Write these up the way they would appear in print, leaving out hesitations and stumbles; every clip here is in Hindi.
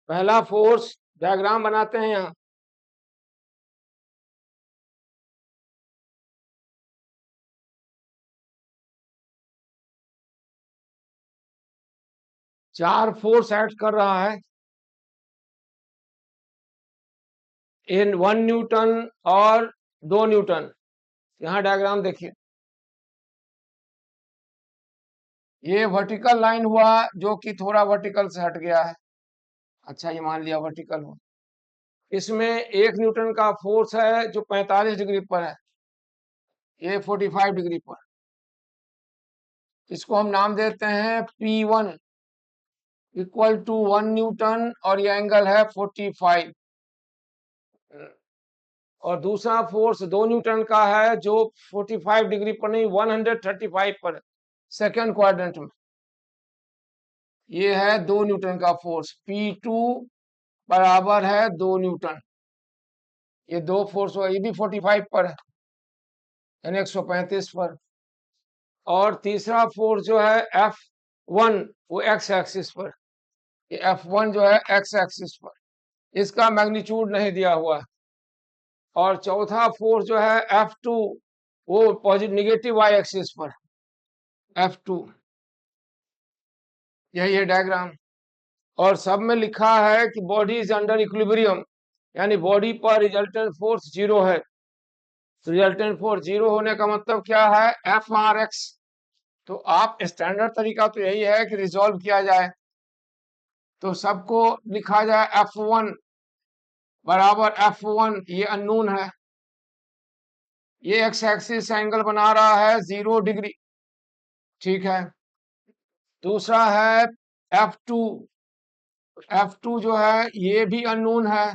पहला फोर्स डायग्राम बनाते हैं यहाँ। चार फोर्स एक्ट कर रहा है इन 1 न्यूटन और 2 न्यूटन। यहाँ डायग्राम देखिए, ये वर्टिकल लाइन हुआ जो कि थोड़ा वर्टिकल से हट गया है। अच्छा, ये मान लिया वर्टिकल हो। इसमें 1 न्यूटन का फोर्स है जो 45 डिग्री पर है, ये 45 डिग्री पर। इसको हम नाम देते हैं P1 इक्वल टू 1 न्यूटन और ये एंगल है 45। और दूसरा फोर्स 2 न्यूटन का है जो 45 डिग्री पर नहीं 135 पर है, सेकेंड क्वाड्रेंट में। ये है 2 न्यूटन का फोर्स, P2 बराबर है 2 न्यूटन। ये दो फोर्स हुआ, ये भी 45 पर है यानी 135 पर। और तीसरा फोर्स जो है F1 वो एक्स एक्सिस पर, ये F1 जो है एक्स एक्सिस पर, इसका मैग्नीट्यूड नहीं दिया हुआ है। और चौथा फोर्स जो है F2 वो पॉजिटिव निगेटिव वाई एक्सिस पर, F2। यही है डायग्राम। और सब में लिखा है कि बॉडी इज अंडर इक्विलिब्रियम, यानी बॉडी पर रिजल्टेंट फोर्स 0 है। रिजल्टेंट फोर्स 0 होने का मतलब क्या है, F(r(x). तो आप स्टैंडर्ड तरीका तो यही है कि रिजॉल्व किया जाए, तो सबको लिखा जाए F1 बराबर F1, ये अननोन है, ये एक्स एक्सिस एंगल बना रहा है 0 डिग्री, ठीक है। दूसरा है F2, F2 जो है ये भी अननोन है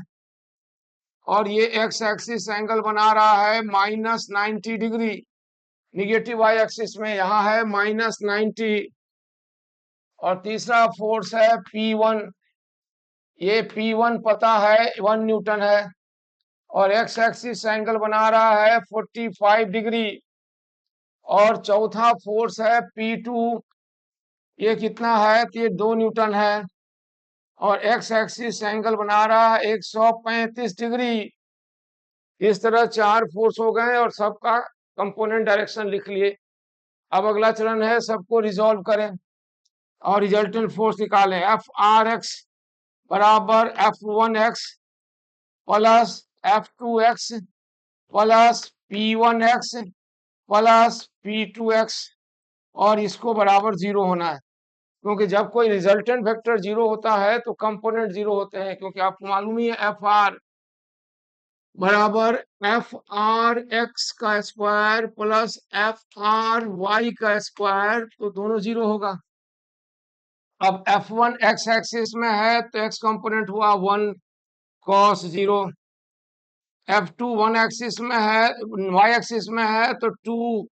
और ये एक्स एक्सिस एंगल बना रहा है -90 डिग्री, निगेटिव वाई एक्सिस में यहाँ है -90। और तीसरा फोर्स है P1, ये P1 पता है 1 न्यूटन है और एक्स एक्सिस एंगल बना रहा है 45 डिग्री। और चौथा फोर्स है P2, ये कितना है, तो ये 2 न्यूटन है और एक्स एक्सिस एंगल बना रहा है 135 डिग्री। इस तरह 4 फोर्स हो गए और सबका कंपोनेंट डायरेक्शन लिख लिए। अब अगला चरण है सबको रिजॉल्व करें और रिजल्टेंट फोर्स निकालें। F(r(x) बराबर F1x plus F2x plus P1x plus P2x, और इसको बराबर 0 होना है, क्योंकि जब कोई रिजल्टेंट वेक्टर 0 होता है तो कंपोनेंट 0 होते हैं, क्योंकि आपको मालूम ही है Fr बराबर Fr(x) का स्क्वायर प्लस Fry का स्क्वायर, तो दोनों 0 होगा। अब F1 एक्स एक्सिस में है तो x कंपोनेंट हुआ 1 cos 0, F2 1 एक्सिस में है, y एक्सिस में है तो 2,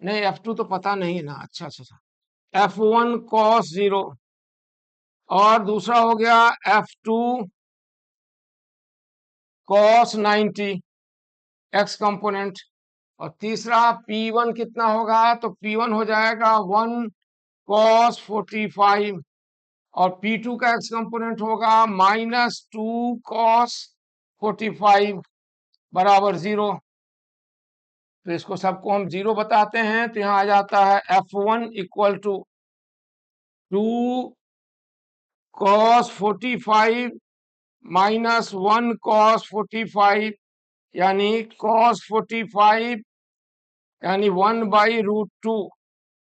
नहीं F2 तो पता नहीं ना, अच्छा अच्छा, F1 cos 0। और दूसरा हो गया F2 cos 90 x कंपोनेंट। और तीसरा P1 कितना होगा, तो P1 हो जाएगा 1 cos 45 और P2 का x कंपोनेंट होगा -2 cos 45 बराबर 0। तो इसको सबको हम 0 बताते हैं, तो यहाँ आ जाता है F1 equal to 2 cos 45 -1 cos 45 यानी cos 45 यानी 1/√2,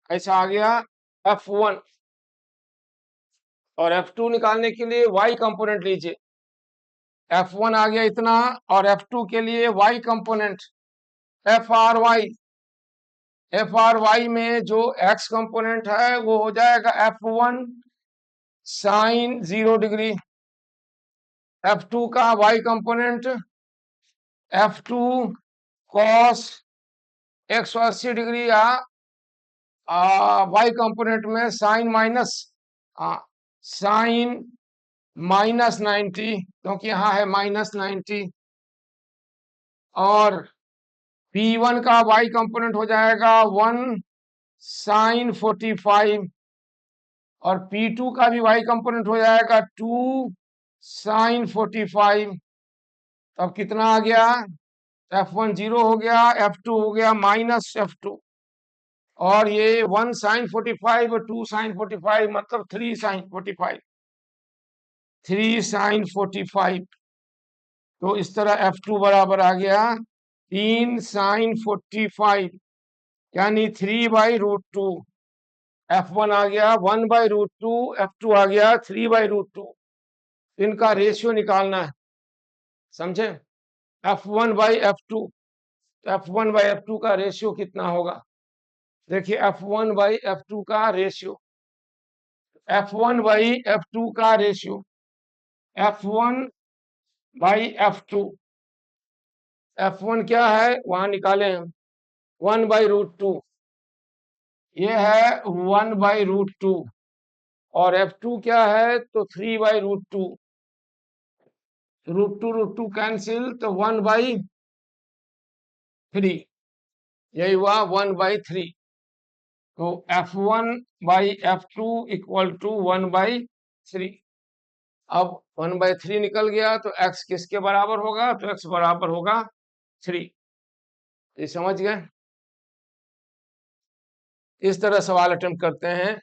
ऐसा आ गया F1। और F2 निकालने के लिए y कंपोनेंट लीजिए, F1 आ गया इतना और F2 के लिए y कंपोनेंट FRy में जो x कंपोनेंट है वो हो जाएगा F1 sin 0 डिग्री, F2 का y component F2 cos 180 degree या y कंपोनेंट में साइन -90, क्योंकि यहाँ है -90। और P1 का y कंपोनेंट हो जाएगा 1 sin 45 और P2 का भी y कंपोनेंट हो जाएगा 2 साइन 45, तब कितना आ गया, F1 0 हो गया, F2 हो गया माइनस F2, और ये 1 साइन 45 और 2 साइन 45 मतलब 3 साइन 45, 3 साइन 45। तो इस तरह F2 बराबर आ गया 3 साइन 45, यानी 3/√2। F1 आ गया 1/√2, F2 आ गया 3/√2। इनका रेशियो निकालना है, समझे। F1/F2, F1/F2 का रेशियो कितना होगा, देखिए F1/F2 का रेशियो, F1/F2 का रेशियो, F1/F2, F1 क्या है वहां निकाले हम 1/√2, ये है 1/√2, और F2 क्या है तो 3/√2, √2 कैंसिल, तो 1/3, यही हुआ 1/3। तो F1/F2 इक्वल टू 1/3। अब 1/3 निकल गया तो x किसके बराबर होगा, तो x बराबर होगा 3। ये समझ गए। इस तरह सवाल अटेम्प्ट करते हैं।